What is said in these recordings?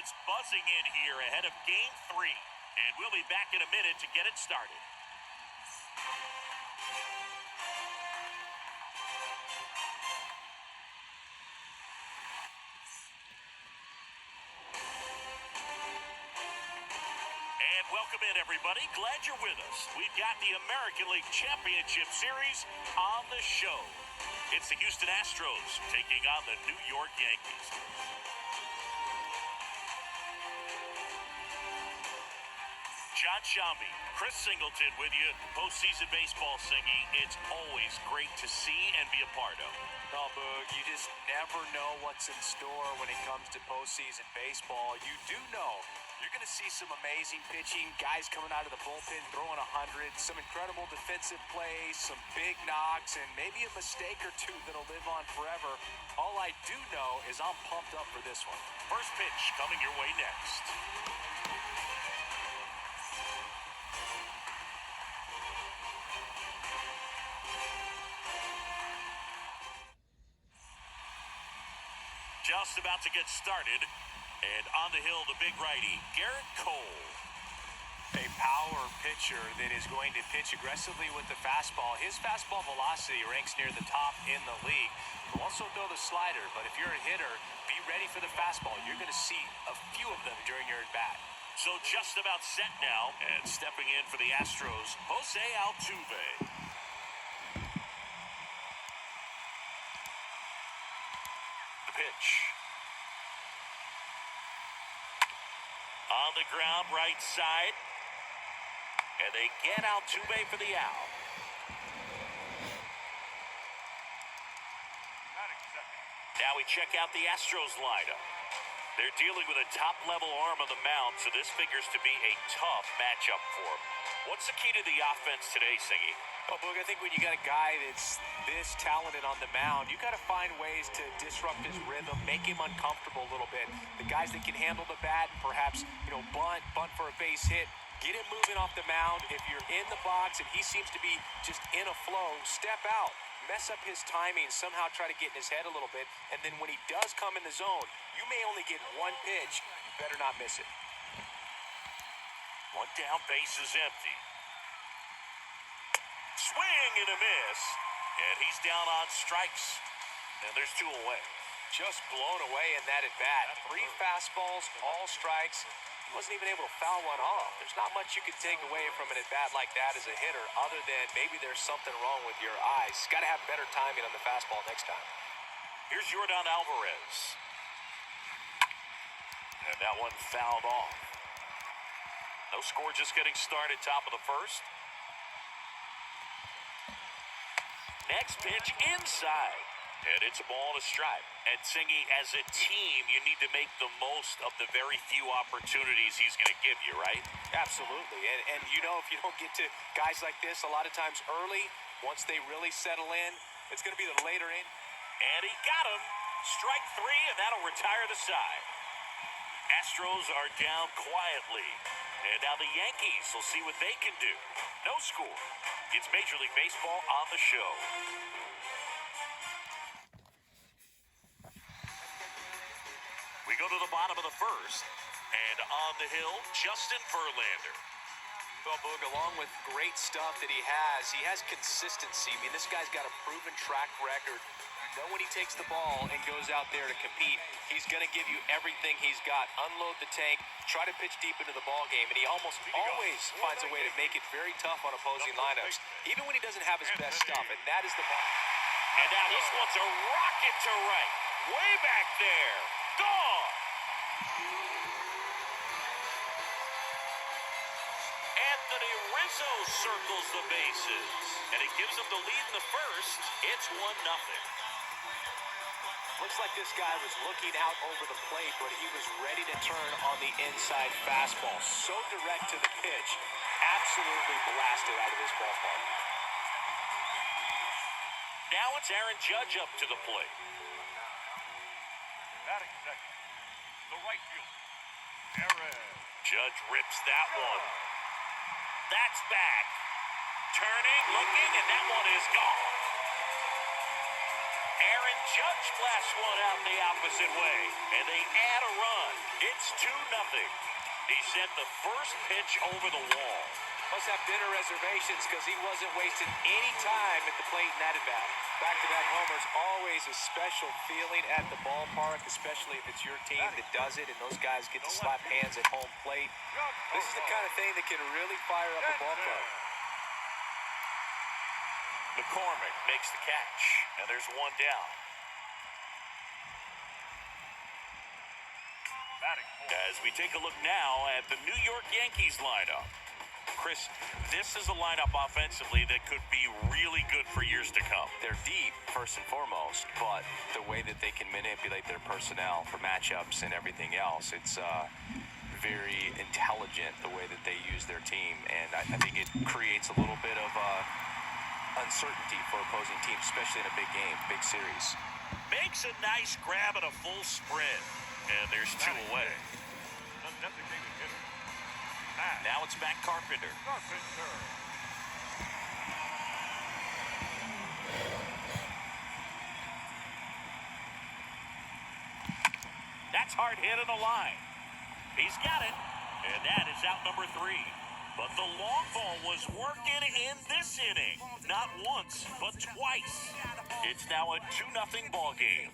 It's buzzing in here ahead of Game 3. And we'll be back in a minute to get it started. And welcome in, everybody. Glad you're with us. We've got the American League Championship Series on the show. It's the Houston Astros taking on the New York Yankees. John Shambi, Chris Singleton with you. Postseason baseball, Singy. It's always great to see and be a part of. No, Boog, you just never know what's in store when it comes to postseason baseball. You do know you're going to see some amazing pitching, guys coming out of the bullpen throwing 100, some incredible defensive plays, some big knocks, and maybe a mistake or two that'll live on forever. All I do know is I'm pumped up for this one. First pitch coming your way next. Just about to get started, and on the hill, the big righty, Garrett Cole. A power pitcher that is going to pitch aggressively with the fastball. His fastball velocity ranks near the top in the league. He'll also throw the slider, but if you're a hitter, be ready for the fastball. You're going to see a few of them during your at-bat. So just about set now, and stepping in for the Astros, Jose Altuve. Pitch. On the ground, right side. And they get Altuve for the out. Now we check out the Astros lineup. They're dealing with a top-level arm on the mound, so this figures to be a tough matchup for them. What's the key to the offense today, Singy? Well, Boog, I think when you got a guy that's this talented on the mound, you got to find ways to disrupt his rhythm, make him uncomfortable a little bit. The guys that can handle the bat, perhaps, bunt for a base hit, get him moving off the mound. If you're in the box and he seems to be just in a flow, step out, mess up his timing, somehow try to get in his head a little bit, and then when he does come in the zone, you may only get one pitch. You better not miss it. One down, base is empty. Swing and a miss. And he's down on strikes. And there's two away. Just blown away in that at-bat. 3 fastballs, all strikes. He wasn't even able to foul one off. There's not much you can take away from an at-bat like that as a hitter, other than maybe there's something wrong with your eyes. Got to have better timing on the fastball next time. Here's Yordan Alvarez. And that one fouled off. No score, just getting started, top of the first. Next pitch inside. And it's a ball and a strike. And Singy, as a team, you need to make the most of the very few opportunities he's going to give you, right? Absolutely. And if you don't get to guys like this a lot of times early, once they really settle in, it's going to be the later in. And he got him. Strike 3, and that'll retire the side. Astros are down quietly. And now the Yankees will see what they can do. No score. It's Major League Baseball on the show. We go to the bottom of the first. And on the hill, Justin Verlander. Well, Boog, along with great stuff that he has consistency. I mean, this guy's got a proven track record. When he takes the ball and goes out there to compete, he's going to give you everything he's got. Unload the tank, try to pitch deep into the ball game, and he almost always finds a way to make it very tough on opposing lineups, even when he doesn't have his best stuff, and that is the ball. And now this one's a rocket to right. Way back there. Gone. Anthony Rizzo circles the bases, and it gives him the lead in the first. It's 1-0. Looks like this guy was looking out over the plate, but he was ready to turn on the inside fastball. So direct to the pitch. Absolutely blasted out of this ballpark. Now it's Aaron Judge up to the plate. Batting second, the right fielder, Aaron. Judge rips that one. That's back. Turning, looking, and that one is gone. Aaron Judge blasts one out the opposite way, and they add a run. It's 2-0. He sent the first pitch over the wall. Must have dinner reservations because he wasn't wasting any time at the plate in that at-bat. Back-to-back homers, always a special feeling at the ballpark, especially if it's your team that does it and those guys get to slap hands at home plate. This is the kind of thing that can really fire up a ball club. McCormick makes the catch, and there's one down. As we take a look now at the New York Yankees lineup. Chris, this is a lineup offensively that could be really good for years to come. They're deep, first and foremost, but the way that they can manipulate their personnel for matchups and everything else, it's very intelligent the way that they use their team, and I think it creates a little bit of uncertainty for opposing teams, especially in a big game, big series. Makes a nice grab at a full spread, and there's 2 away. Now it's back Carpenter. That's hard hit on the line. He's got it, and that is out number 3. But the long ball was working in this inning. Not once, but twice. It's now a 2-0 ball game.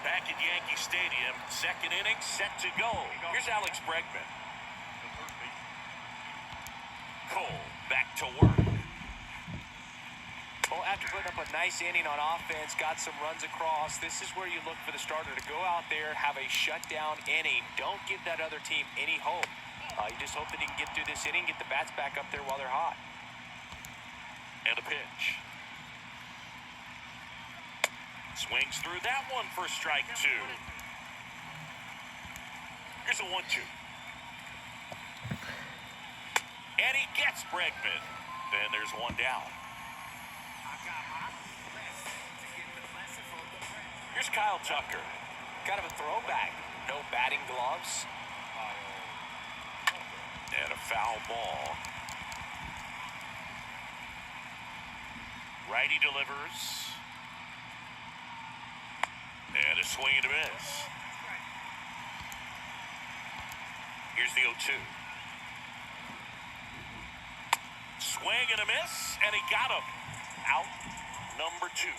Back at Yankee Stadium, second inning set to go. Here's Alex Bregman. Cole back to work. Well, after putting up a nice inning on offense, got some runs across, this is where you look for the starter to go out there, have a shutdown inning. Don't give that other team any hope. You just hope that he can get through this inning, get the bats back up there while they're hot. And a pitch. Swings through that one for strike 2. Here's a 1-2. And he gets Bregman. Then there's one down. Here's Kyle Tucker. Kind of a throwback. No batting gloves. And a foul ball. Righty delivers. And a swing and a miss. Here's the 0-2. Swing and a miss, and he got him. Out number 2.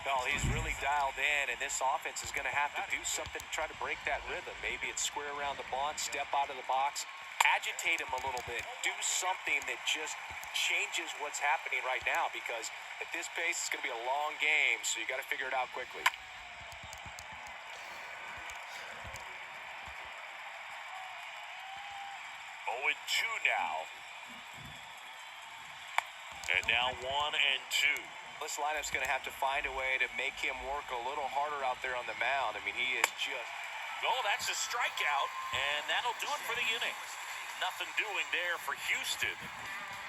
Well, he's really dialed in, and this offense is going to have to do something to try to break that rhythm. Maybe it's square around the bunt, step out of the box, agitate him a little bit, do something that just changes what's happening right now, because at this pace, it's going to be a long game, so you got to figure it out quickly. 0-2 now. And now 1-2. This lineup's going to have to find a way to make him work a little harder out there on the mound. I mean, he is just... Oh, that's a strikeout, and that'll do it for the inning. Nothing doing there for Houston,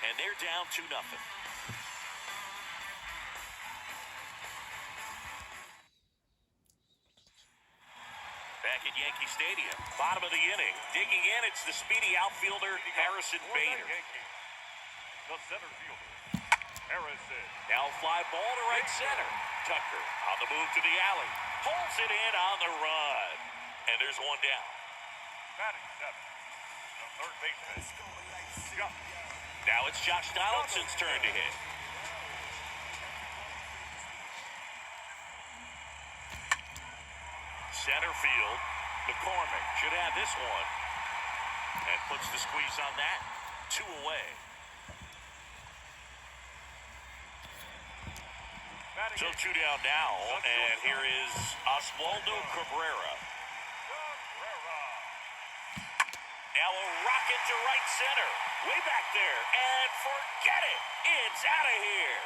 and they're down 2-0. Back at Yankee Stadium, bottom of the inning. Digging in, it's the speedy outfielder, Harrison Bader. The center fielder, Harrison. Now fly ball to right center. Tucker on the move to the alley. Pulls it in on the run. And there's one down. Batting 7. The third baseman. Now it's Josh Donaldson's turn to hit. Center field. McCormick should have this one. And puts the squeeze on that. 2 away. So 2 down now, and here is Oswaldo Cabrera. Now a rocket to right center. Way back there, and forget it. It's out of here.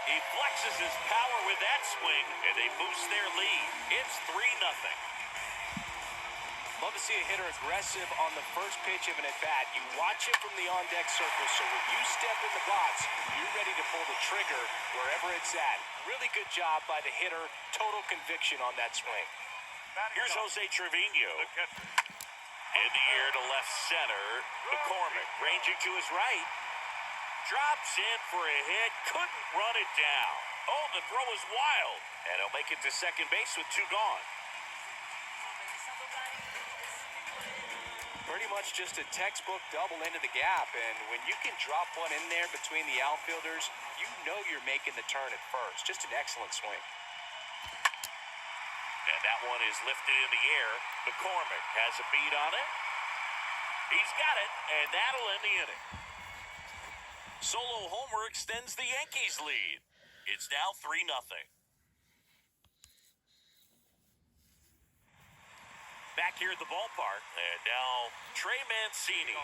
He flexes his power with that swing, and they boost their lead. It's 3-0. Love to see a hitter aggressive on the first pitch of an at-bat. You watch it from the on-deck circle, so when you step in the box, you're ready to pull the trigger wherever it's at. Really good job by the hitter. Total conviction on that swing. Here's Jose Trevino. In the air to left center. McCormick ranging to his right. Drops in for a hit. Couldn't run it down. Oh, the throw is wild. And he'll make it to second base with 2 gone. Pretty much just a textbook double into the gap. And when you can drop one in there between the outfielders, you know you're making the turn at first. Just an excellent swing. And that one is lifted in the air. McCormick has a beat on it. He's got it, and that'll end the inning. Solo homer extends the Yankees' lead. It's now 3-0. Back here at the ballpark, and now Trey Mancini.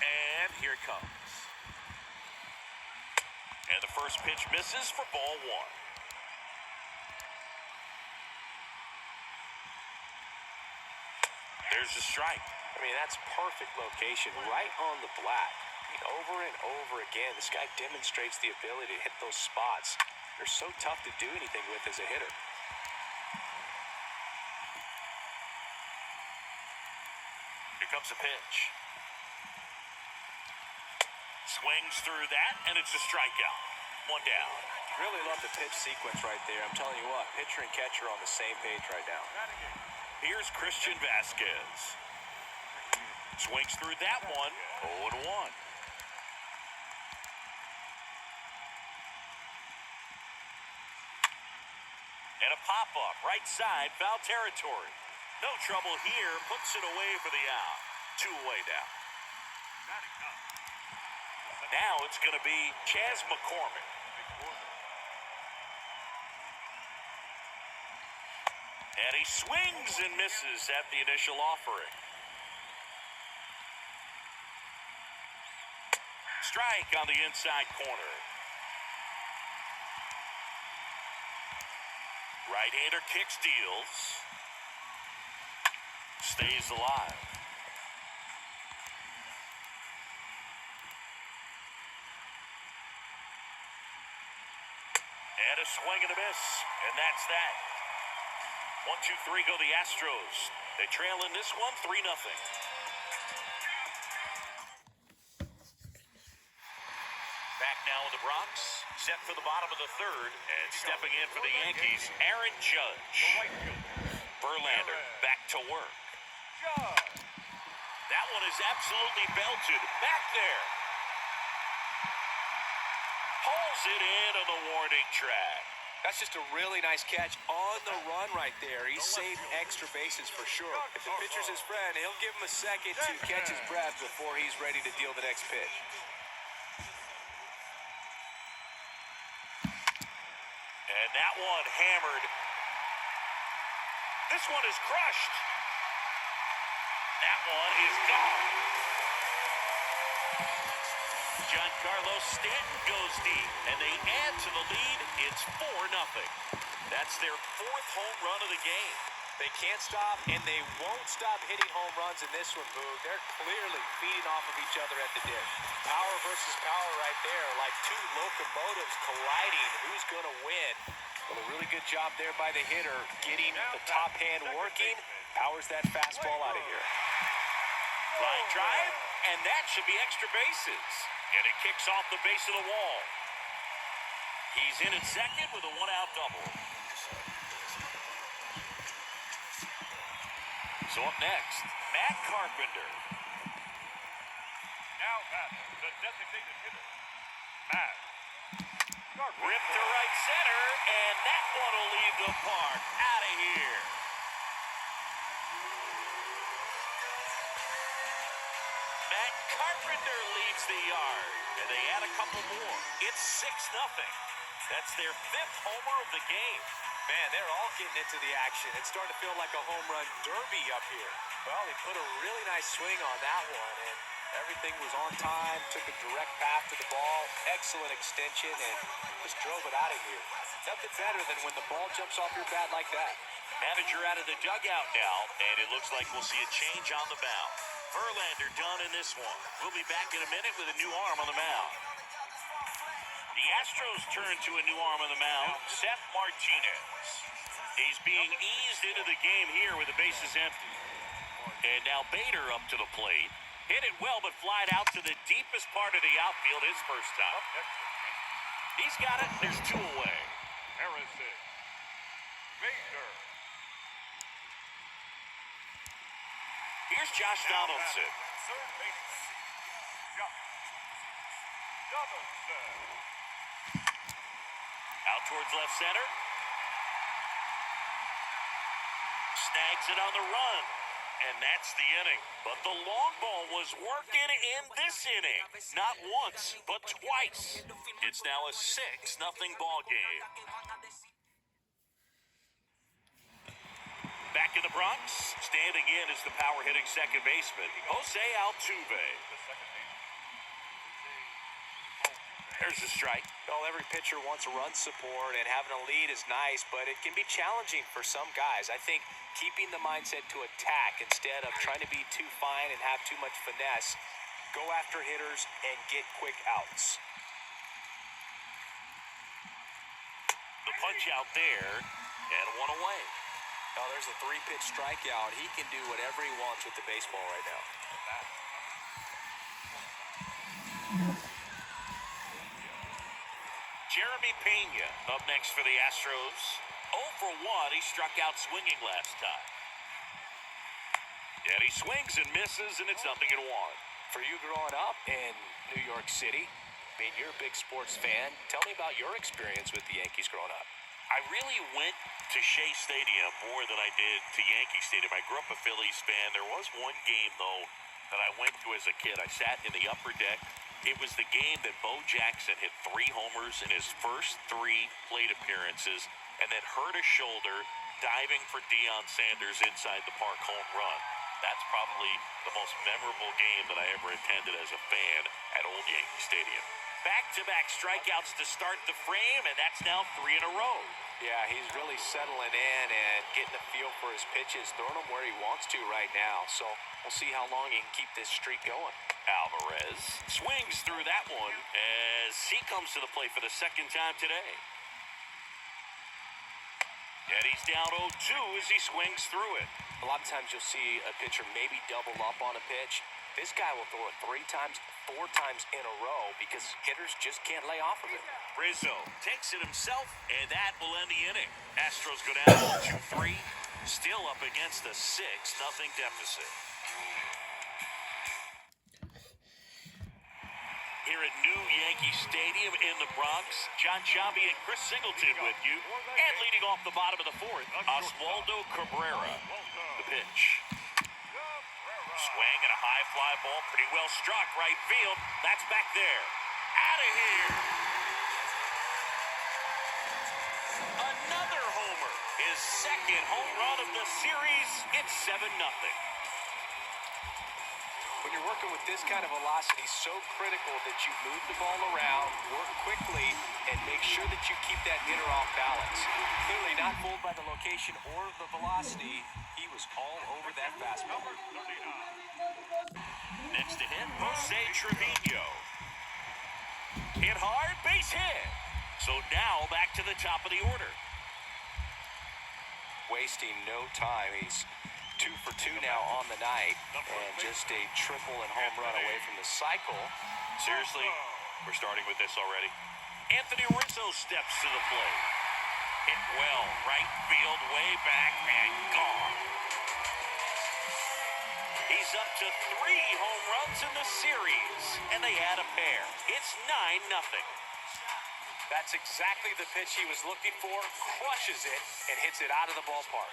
And here it comes. And the first pitch misses for ball 1. There's a strike. I mean, that's perfect location, right on the black. I mean, over and over again, this guy demonstrates the ability to hit those spots. They're so tough to do anything with as a hitter. Here comes a pitch. Swings through that, and it's a strikeout. 1 down. Really love the pitch sequence right there. I'm telling you what, pitcher and catcher are on the same page right now. Here's Christian Vasquez. Swings through that one. 0-1. And a pop-up, right side, foul territory. No trouble here, puts it away for the out. 2 away now. Now it's going to be Chas McCormick. And he swings and misses at the initial offering. Strike on the inside corner. Right-hander kicks, deals. Stays alive. And a swing and a miss. And that's that. 1-2-3 go the Astros. They trail in this one 3-0. Back now in the Bronx. Set for the bottom of the 3rd. And stepping in for the Yankees, Aaron Judge. Verlander back to work. That one is absolutely belted. Back there. Pulls it in on the warning track. That's just a really nice catch on the run right there. He's saved extra bases for sure. If the pitcher's his friend, he'll give him a second to catch his breath before he's ready to deal the next pitch. And that one hammered. This one is crushed. That one is gone. Giancarlo Stanton goes deep, and they add to the lead. It's 4-0. That's their 4th home run of the game. They can't stop, and they won't stop hitting home runs in this one, Boo. They're clearly feeding off of each other at the dish. Power versus power right there, like 2 locomotives colliding. Who's going to win? Well, a really good job there by the hitter, getting the top hand working. Powers that fastball out of here. Line drive, and that should be extra bases. And it kicks off the base of the wall. He's in at second with a 1-out double. So up next, Matt Carpenter. Now Matt, the designated hitter. Matt. Ripped to right center, and that one will leave the park. Out of here. Matt Carpenter leads the yard, and they add a couple more. It's 6-0. That's their 5th homer of the game. Man, they're all getting into the action. It's starting to feel like a home run derby up here. Well, they put a really nice swing on that one, and everything was on time, took a direct path to the ball, excellent extension, and just drove it out of here. Nothing better than when the ball jumps off your bat like that. Manager out of the dugout now, and it looks like we'll see a change on the mound. Verlander done in this one. We'll be back in a minute with a new arm on the mound. The The Astros turn to a new arm on the mound, Seth Martinez. He's being eased into the game here with the bases empty. And now Bader up to the plate. Hit it well, but flied out to the deepest part of the outfield his first time. He's got it. There's two away. Harrison. Bader. Here's Josh Donaldson. Third base. Donaldson. Out towards left center. Snags it on the run. And that's the inning. But the long ball was working in this inning. Not once, but twice. It's now a 6-0 ball game. Back in the Bronx, standing in is the power-hitting second baseman, Jose Altuve. There's a strike. Well, every pitcher wants run support, and having a lead is nice, but it can be challenging for some guys. I think keeping the mindset to attack instead of trying to be too fine and have too much finesse, go after hitters and get quick outs. The punch out there, and one away. Oh, there's a 3-pitch strikeout. He can do whatever he wants with the baseball right now. Jeremy Pena up next for the Astros. 0 for 1. He struck out swinging last time. And he swings and misses, and it's 0-1. For you growing up in New York City, I mean, you're a big sports fan. Tell me about your experience with the Yankees growing up. I really went to Shea Stadium more than I did to Yankee Stadium. I grew up a Phillies fan. There was one game, though, that I went to as a kid. I sat in the upper deck. It was the game that Bo Jackson hit 3 homers in his first 3 plate appearances and then hurt his shoulder diving for Deion Sanders inside the park home run. That's probably the most memorable game that I ever attended as a fan at Old Yankee Stadium. Back-to-back strikeouts to start the frame, and that's now 3 in a row. Yeah, he's really settling in and getting a feel for his pitches, throwing them where he wants to right now. So we'll see how long he can keep this streak going. Alvarez swings through that one as he comes to the plate for the second time today. And he's down 0-2 as he swings through it. A lot of times you'll see a pitcher maybe double up on a pitch. This guy will throw it 3 times, 4 times in a row because hitters just can't lay off of it. Rizzo takes it himself, and that will end the inning. Astros go down 2-3, still up against a 6-0 deficit. Here at New Yankee Stadium in the Bronx, John Sciambi and Chris Singleton with you. And leading off the bottom of the 4th, Oswaldo Cabrera. The pitch. Swing and a high fly ball, pretty well struck right field. That's back there. Out of here. Another homer. His second home run of the series. It's 7-0. When you're working with this kind of velocity, so critical that you move the ball around, work quickly, and make sure that you keep that hitter off balance. Clearly not fooled by the location or the velocity. He was all over that fastball. Next to him, Jose Trevino. Hit hard, base hit. So now back to the top of the order. Wasting no time. He's 2 for 2 now on the night, and just a triple and home run away from the cycle. Seriously, we're starting with this already. Anthony Rizzo steps to the plate. Hit well, right field, way back, and gone. He's up to 3 home runs in the series, and they add a pair. It's 9-0. That's exactly the pitch he was looking for, crushes it, and hits it out of the ballpark.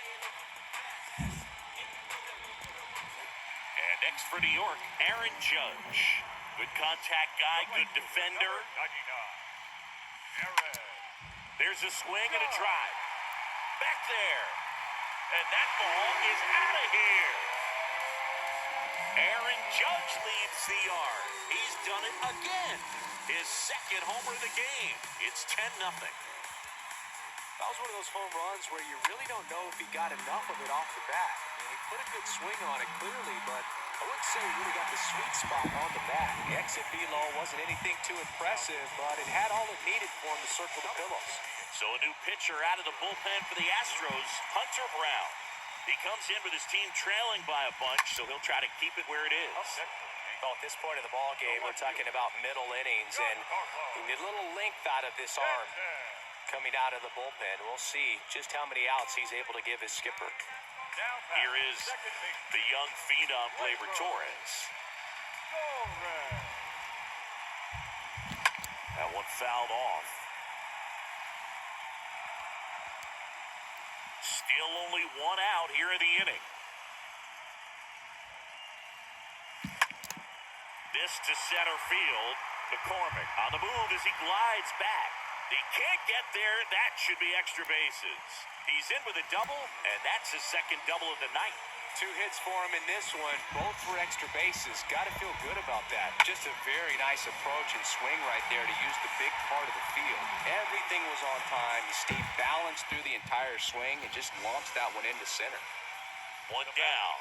And next for New York, Aaron Judge. Good contact guy, good defender. There's a swing and a drive. Back there. And that ball is out of here. Aaron Judge leads the yard. He's done it again. His second homer of the game. It's 10-0. That was one of those home runs where you really don't know if he got enough of it off the bat. I mean, he put a good swing on it clearly, but I wouldn't say he really got the sweet spot on the bat. The exit velo wasn't anything too impressive, but it had all it needed for him to circle the pillows. So a new pitcher out of the bullpen for the Astros, Hunter Brown. He comes in with his team trailing by a bunch, so he'll try to keep it where it is. Well, at this point in the ball game, we're talking about middle innings, and we need a little length out of this arm coming out of the bullpen. We'll see just how many outs he's able to give his skipper. Here is the young phenom, Gleyber Torres. That one fouled off. Still only one out here in the inning. This to center field. McCormick on the move as he glides back. He can't get there. That should be extra bases. He's in with a double, and that's his second double of the night. 2 hits for him in this one, both for extra bases. Got to feel good about that. Just a very nice approach and swing right there to use the big part of the field. Everything was on time. He stayed balanced through the entire swing and just launched that one into center. One down.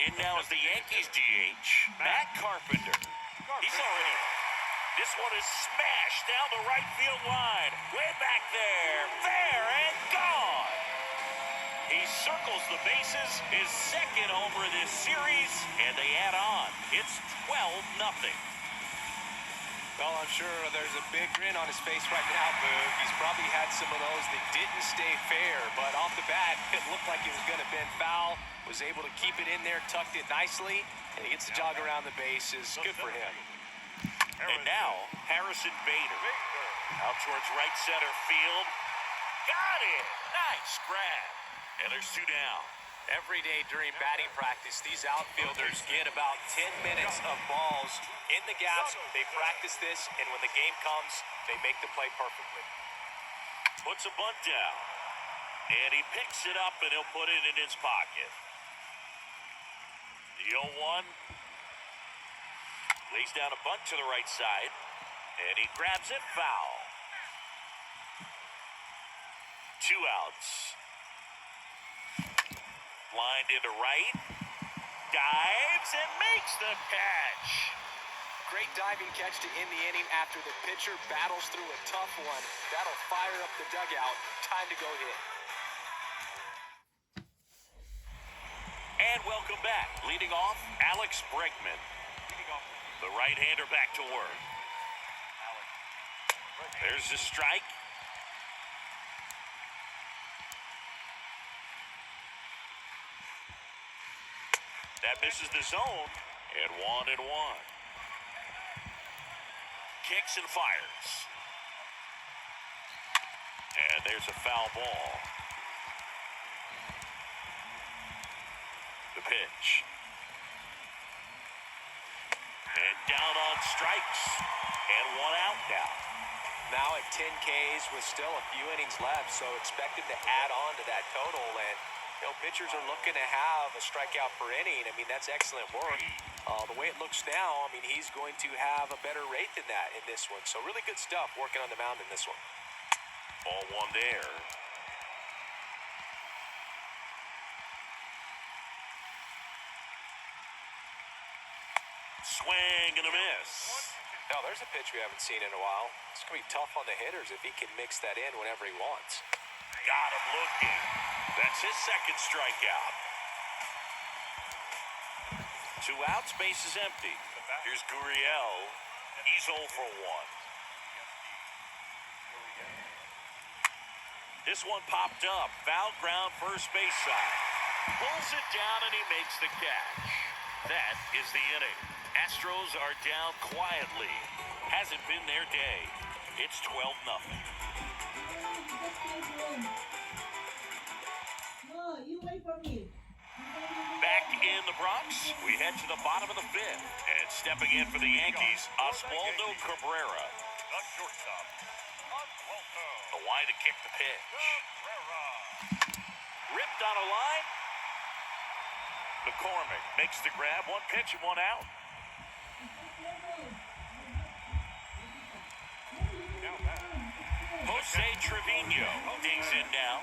In now is the Yankees DH, Matt Carpenter. He's already... This one is smashed down the right field line. Way back there. There and gone. He circles the bases, his second homer of this series, and they add on. It's 12-0. Well, I'm sure there's a big grin on his face right now, Boog. He's probably had some of those that didn't stay fair, but off the bat, it looked like it was going to bend foul. Was able to keep it in there, tucked it nicely, and he gets the jog around the bases. Good for him. And now, Harrison Bader. Out towards right center field. Got it! Nice grab. And there's 2 down. Every day during batting practice, these outfielders get about 10 minutes of balls in the gaps. They practice this, and when the game comes, they make the play perfectly. Puts a bunt down. And he picks it up, and he'll put it in his pocket. The 0-1. Lays down a bunt to the right side. And he grabs it foul. 2 outs. Lined into right. Dives and makes the catch. Great diving catch to end the inning after the pitcher battles through a tough one. That'll fire up the dugout. Time to go hit. And welcome back. Leading off, Alex Bregman. The right-hander back to work. There's the strike. That misses the zone. And 1-1. Kicks and fires. And there's a foul ball. The pitch. And down on strikes. And 1 out now. Now at 10 Ks with still a few innings left, so expect him to add on to that total. And, pitchers are looking to have a strikeout per inning. I mean, that's excellent work. The way it looks now, I mean, he's going to have a better rate than that in this one. So really good stuff working on the mound in this one. Ball 1 there. Swing and a miss. Now, there's a pitch we haven't seen in a while. It's going to be tough on the hitters if he can mix that in whenever he wants. Got him looking. That's his second strikeout. 2 outs, base is empty. Here's Gurriel. He's 0 for 1. This one popped up. Foul ground, first base side. Pulls it down and he makes the catch. That is the inning. Astros are down quietly. Hasn't been their day. It's 12-0. Back in the Bronx, we head to the bottom of the 5th. And stepping in for the Yankees, Oswaldo Cabrera. The line to kick the pitch. Ripped on a line. McCormick makes the grab. 1 pitch and 1 out. Jose Trevino digs in now.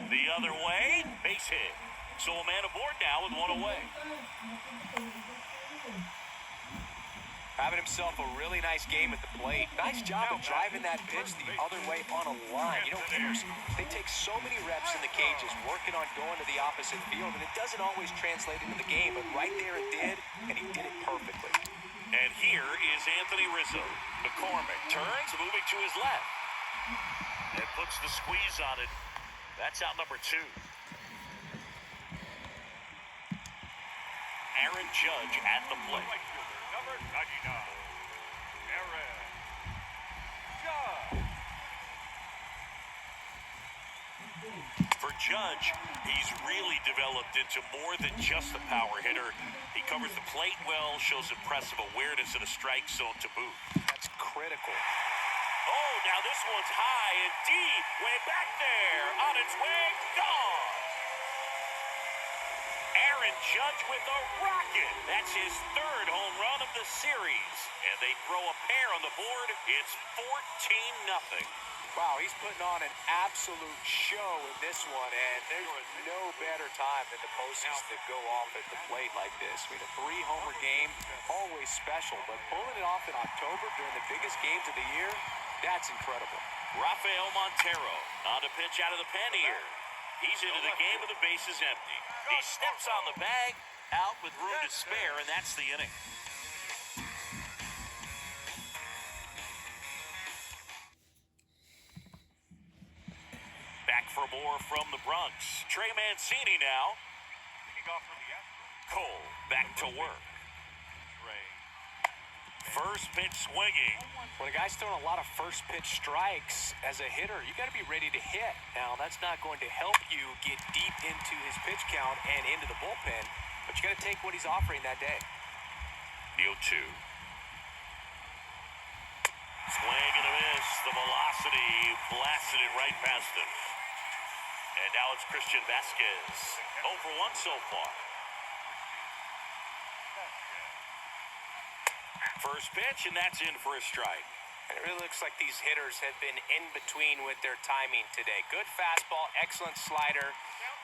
The other way. Base hit. So a man aboard now with one away. Having himself a really nice game at the plate. Nice job of driving that pitch the other way on a line. You know, hitters, they take so many reps in the cages working on going to the opposite field, and it doesn't always translate into the game, but right there it did, and he did it perfectly. And here is Anthony Rizzo. McCormick turns, moving to his left. And puts the squeeze on it. That's out number 2. Aaron Judge at the plate. Right fielder, number 99. Aaron Judge. For Judge, he's really developed into more than just a power hitter. He covers the plate well, shows impressive awareness in a strike zone to boot. That's critical. Oh, now this one's high and deep, way back there, on its way, gone. Aaron Judge with a rocket. That's his 3rd home run of the series. And they throw a pair on the board. It's 14-0. Wow, he's putting on an absolute show in this one, and there's no better time than the postseason to go off at the plate like this. I mean, a 3-homer game, always special, but pulling it off in October during the biggest games of the year, that's incredible. Rafael Montero on to pitch out of the pen here. He's into the game with the bases empty. He steps on the bag, out with room to spare, and that's the inning. Back for more from the Bronx. Trey Mancini now. Leading off for the Astros. Cole back to work. Trey. First pitch swinging. When a guy's throwing a lot of first pitch strikes as a hitter, you got to be ready to hit. Now, that's not going to help you get deep into his pitch count and into the bullpen, but you got to take what he's offering that day. The 0-2. Swing and a miss. The velocity blasted it right past him. And now it's Christian Vasquez. 0 for 1 so far. First pitch, and that's in for a strike. And it really looks like these hitters have been in between with their timing today. Good fastball, excellent slider,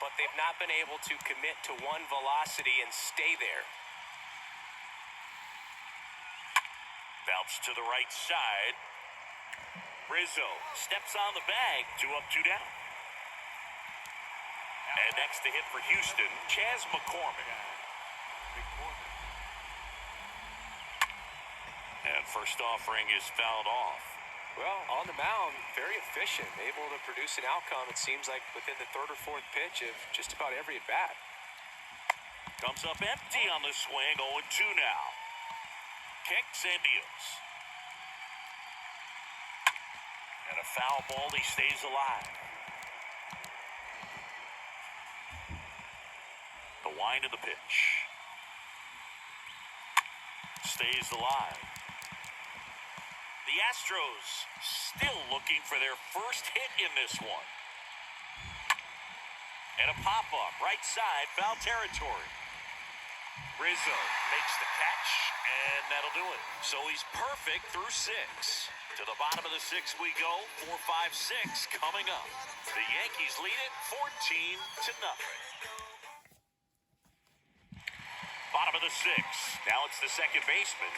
but they've not been able to commit to one velocity and stay there. Bounce to the right side. Rizzo steps on the bag. 2 up, 2 down. And next to hit for Houston, Chas McCormick. And first offering is fouled off. Well, on the mound, very efficient, able to produce an outcome, it seems like, within the 3rd or 4th pitch of just about every at-bat. Comes up empty on the swing, 0-2 now. Kicks and deals. And a foul ball, he stays alive. The wind of the pitch. Stays alive. The Astros still looking for their first hit in this one. And a pop-up, right side, foul territory. Rizzo makes the catch, and that'll do it. So he's perfect through 6. To the bottom of the 6th we go, 4-5-6 coming up. The Yankees lead it 14-0. Bottom of the 6th. Now it's the second baseman.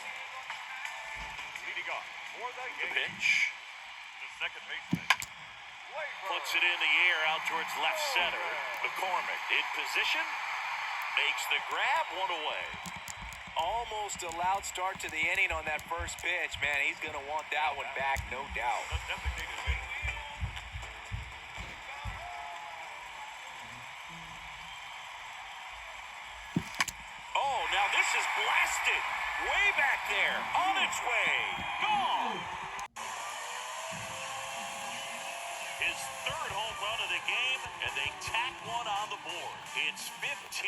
Leading off for the The Yankees. pitch. The second baseman. Puts it in the air out towards left center. McCormick in position. Makes the grab, 1 away. Almost a loud start to the inning on that first pitch. Man, he's going to want that one back, no doubt. The designated hitter. Oh, now this is blasted. Way back there. On its way. Gone. His 3rd home run of the game, and they tack one on the board. It's 15-0.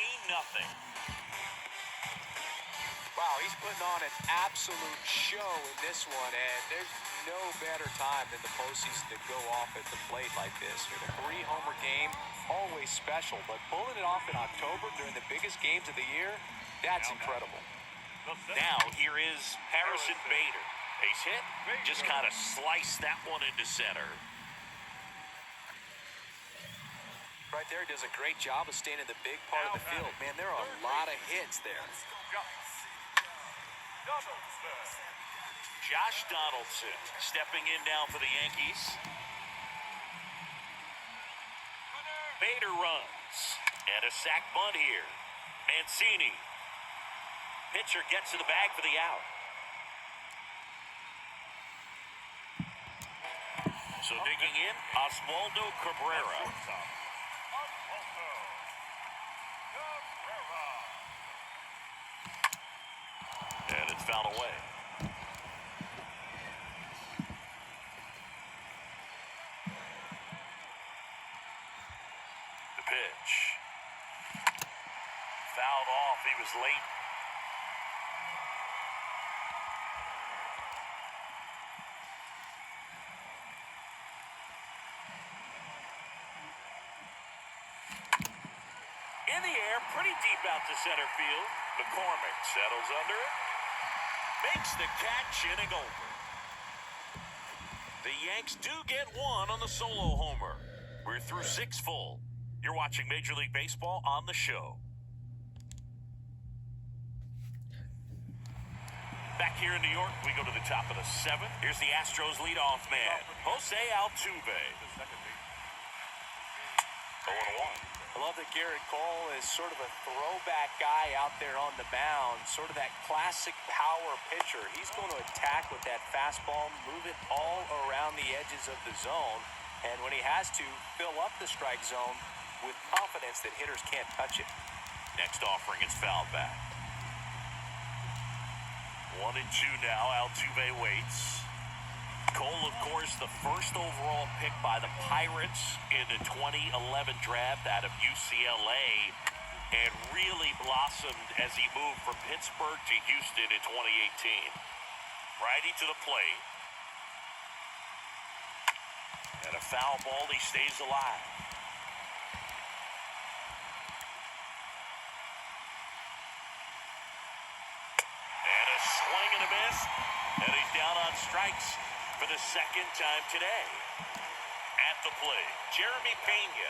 Wow, he's putting on an absolute show in this one, and there's no better time than the postseason to go off at the plate like this. With a 3-homer game, always special, but pulling it off in October during the biggest games of the year, that's incredible. Now here is Harrison Bader. Base hit, just kind of sliced that one into center. Right there, does a great job of staying in the big part of the field. Man, there are a lot of hits there. Josh Donaldson stepping in now for the Yankees. Bader runs. And a sac bunt here. Mancini. Pitcher gets to the bag for the out. So digging in, Oswaldo Cabrera. And it's fouled away. The pitch. Fouled off. He was late. In the air, pretty deep out to center field. McCormick settles under it. Makes the catch, inning over. The Yanks do get one on the solo homer. We're through 6 full. You're watching Major League Baseball on the show. Back here in New York, we go to the top of the 7th. Here's the Astros leadoff man, Jose Altuve. 0-1. I love that Garrett Cole is sort of a throwback guy out there on the mound, sort of that classic power pitcher. He's going to attack with that fastball, move it all around the edges of the zone, and when he has to, fill up the strike zone with confidence that hitters can't touch it. Next offering is fouled back. 1-2 now. Altuve waits. Cole, of course, the first overall pick by the Pirates in the 2011 draft out of UCLA, and really blossomed as he moved from Pittsburgh to Houston in 2018. Righty to the plate. And a foul ball, he stays alive. And a swing and a miss, and he's down on strikes for the second time today. At the plate, Jeremy Pena.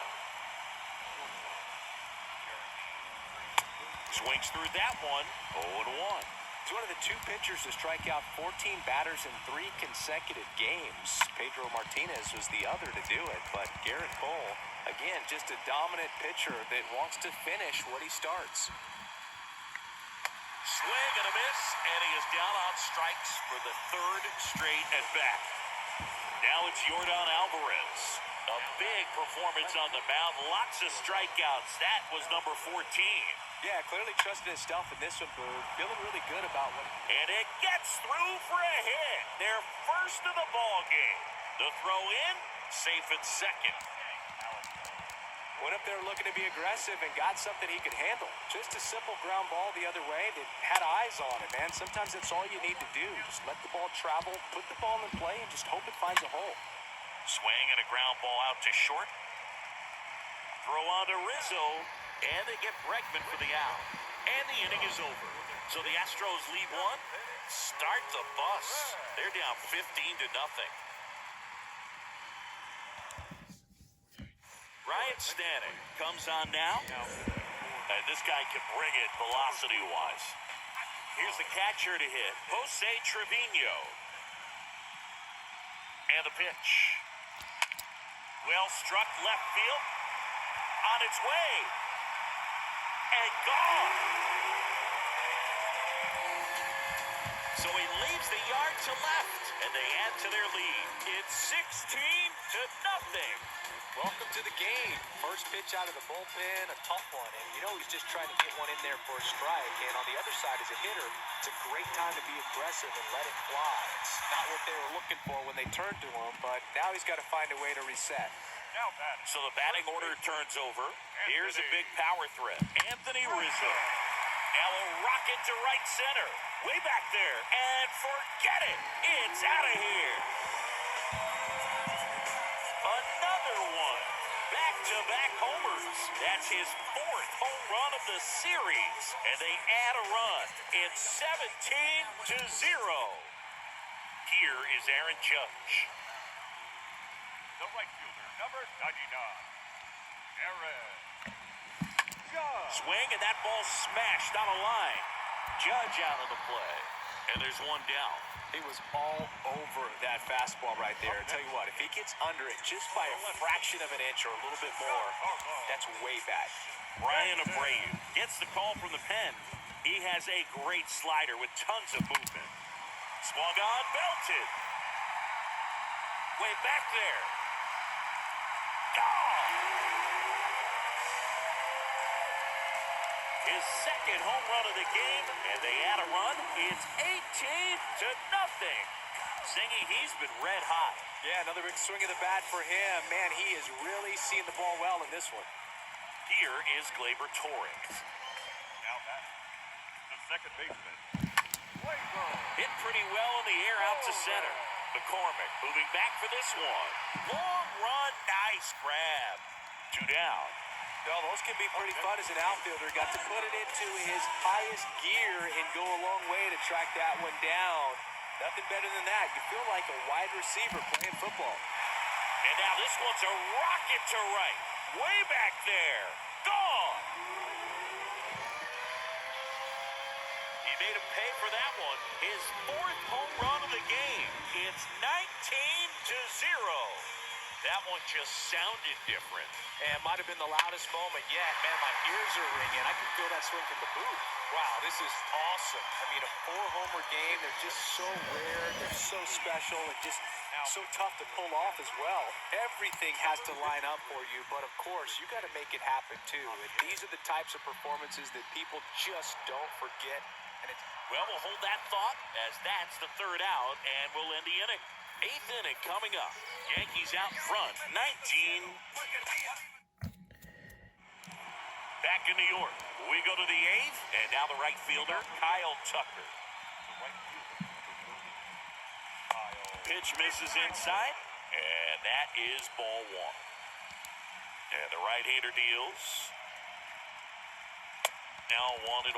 Swings through that one, 0-1. He's one of the 2 pitchers to strike out 14 batters in 3 consecutive games. Pedro Martinez was the other to do it, but Garrett Cole, again, just a dominant pitcher that wants to finish what he starts. Swing and a miss, and he is down on strikes for the 3rd straight at bat. Now it's Yordan Alvarez. A big performance on the mound, lots of strikeouts. That was number 14. Yeah, clearly trusted his stuff in this one, Boo. Feeling really good about what. And it gets through for a hit. Their first of the ball game. The throw in, safe at second. Went up there looking to be aggressive and got something he could handle. Just a simple ground ball the other way that had eyes on it, man. Sometimes that's all you need to do. Just let the ball travel, put the ball in play, and just hope it finds a hole. Swing and a ground ball out to short. Throw on to Rizzo, and they get Bregman for the out. And the inning is over. So the Astros lead one. Start the bus. They're down 15-0. Ryan Stanek comes on now. And this guy can bring it velocity-wise. Here's the catcher to hit, Jose Trevino. And the pitch. Well struck left field. On its way. And gone. So he leaves the yard to left. And they add to their lead. It's 16-0. Welcome to the game. First pitch out of the bullpen, a tough one. And you know he's just trying to get one in there for a strike. And on the other side, as a hitter, it's a great time to be aggressive and let it fly. It's not what they were looking for when they turned to him, but now he's got to find a way to reset. So the batting order turns over. Here's a big power threat. Anthony Rizzo. Now a rocket to right center. Way back there. And forget it. It's out of here. Another one. Back-to-back homers. That's his 4th home run of the series. And they add a run. It's 17-0. Here is Aaron Judge. The right fielder, number 99. Aaron. Swing, and that ball smashed on a line. Judge out of the play. And there's one down. He was all over that fastball right there. I tell you what, if he gets under it just by a fraction of an inch or a little bit more, that's way bad. Ryan Abreu gets the call from the pen. He has a great slider with tons of movement. Swung on, belted. Way back there. Gone. His second home run of the game, and they add a run. It's 18-0. Singing, he's been red hot. Yeah, another big swing of the bat for him. Man, he is really seeing the ball well in this one. Here is Gleyber Torres. Now back. The second baseman. Gleyber. Hit pretty well in the air out to center. McCormick moving back for this one. Long run, nice grab. 2 down. Well, those can be pretty fun as an outfielder. Got to put it into his highest gear and go a long way to track that one down. Nothing better than that. You feel like a wide receiver playing football. And now this one's a rocket to right. Way back there. Gone. He made him pay for that one. His 4th home run of the game. It's 19-0. That one just sounded different. And it might have been the loudest moment yet. Man, my ears are ringing. I can feel that swing from the booth. Wow, this is awesome. I mean, a 4-homer game, they're just so rare. They're so special and just so tough to pull off as well. Everything has to line up for you, but of course, you got to make it happen too. And these are the types of performances that people just don't forget. And it's Well, we'll hold that thought as that's the 3rd out, and we'll end the inning. 8th inning coming up. Yankees out front, 19. Back in New York, we go to the 8th, and now the right fielder, Kyle Tucker. Pitch misses inside, and that is ball 1. And the right-hander deals. Now 1-1.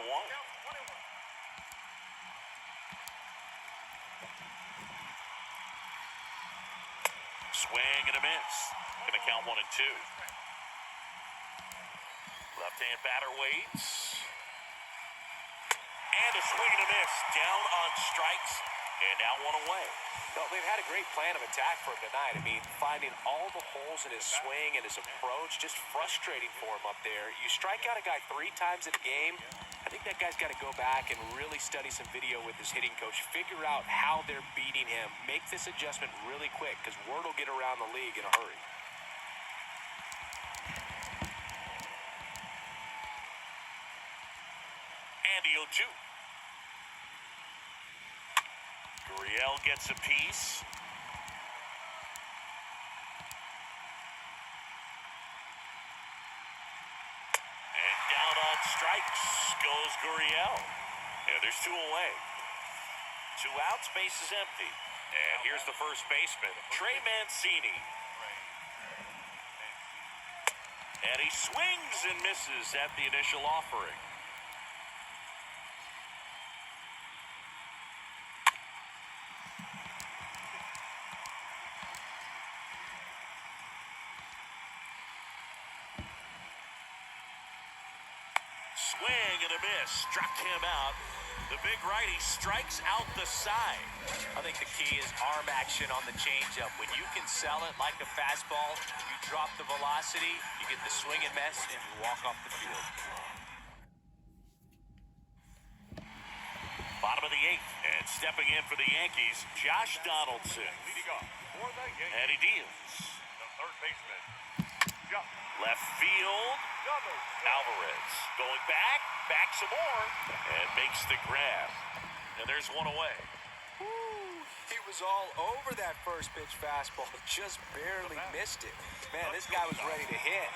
Swing and a miss. Gonna count 1-2. Left-hand batter waits. And a swing and a miss. Down on strikes. And now 1 away. No, they've had a great plan of attack for him tonight. I mean, finding all the holes in his swing and his approach, just frustrating for him up there. You strike out a guy 3 times in a game, I think that guy's got to go back and really study some video with his hitting coach, figure out how they're beating him, make this adjustment really quick, because word will get around the league in a hurry. And the 0-2. Gurriel gets a piece. And down on strikes goes Gurriel. And there's 2 away. 2 outs, base is empty. And here's the first baseman, Trey Mancini. And he swings and misses at the initial offering. Swing and a miss, struck him out. The big righty strikes out the side. I think the key is arm action on the changeup. When you can sell it like a fastball, you drop the velocity, you get the swing and miss, and you walk off the field. Bottom of the 8th, and stepping in for the Yankees, Josh Donaldson. Leading off for the Yankees. And he deals. The third baseman. Jump. Left field. Alvarez going back some more, and makes the grab. And there's 1 away. Woo, he was all over that first pitch fastball, just barely missed it. Man, this guy was ready to hit.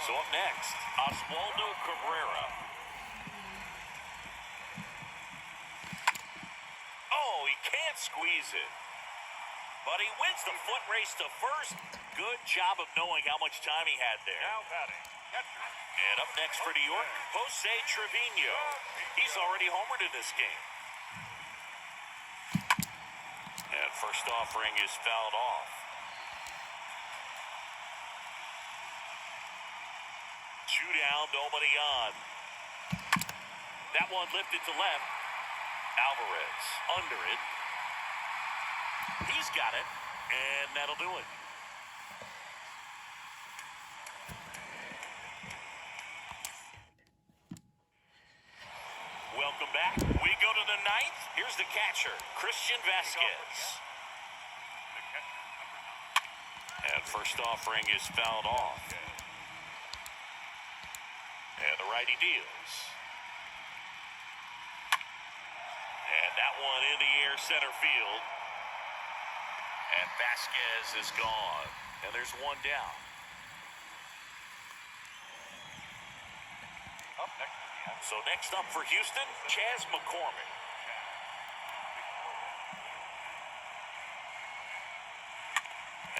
So up next, Oswaldo Cabrera. Oh, he can't squeeze it. But he wins the foot race to first. Good job of knowing how much time he had there. Now batting. Catcher. And up next for New York, Jose Trevino. He's already homered in this game. And first offering is fouled off. Two down, nobody on. That one lifted to left. Alvarez under it. He's got it, and that'll do it. Welcome back. We go to the ninth. Here's the catcher, Christian Vasquez. And first offering is fouled off. And the righty deals. And that one in the air center field. And Vasquez is gone. And there's one down. So next up for Houston, Chas McCormick.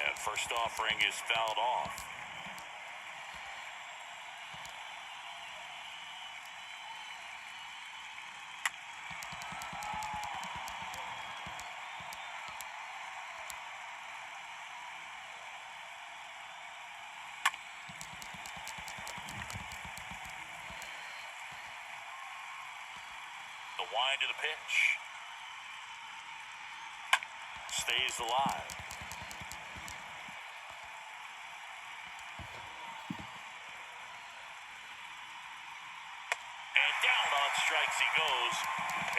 And first offering is fouled off. The wind to the pitch. Stays alive. And down on strikes he goes.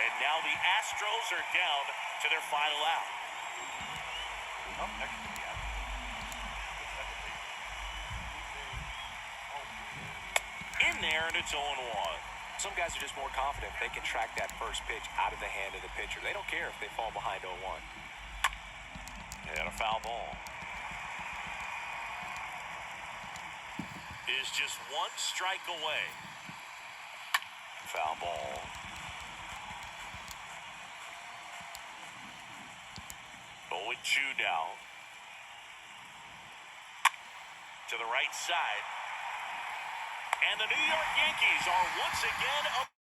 And now the Astros are down to their final out. In there, and it's 0-1. Some guys are just more confident they can track that first pitch out of the hand of the pitcher. They don't care if they fall behind 0-1. And a foul ball. Is just one strike away. Foul ball. Oh, and 2 now. To the right side. And the New York Yankees are once again up.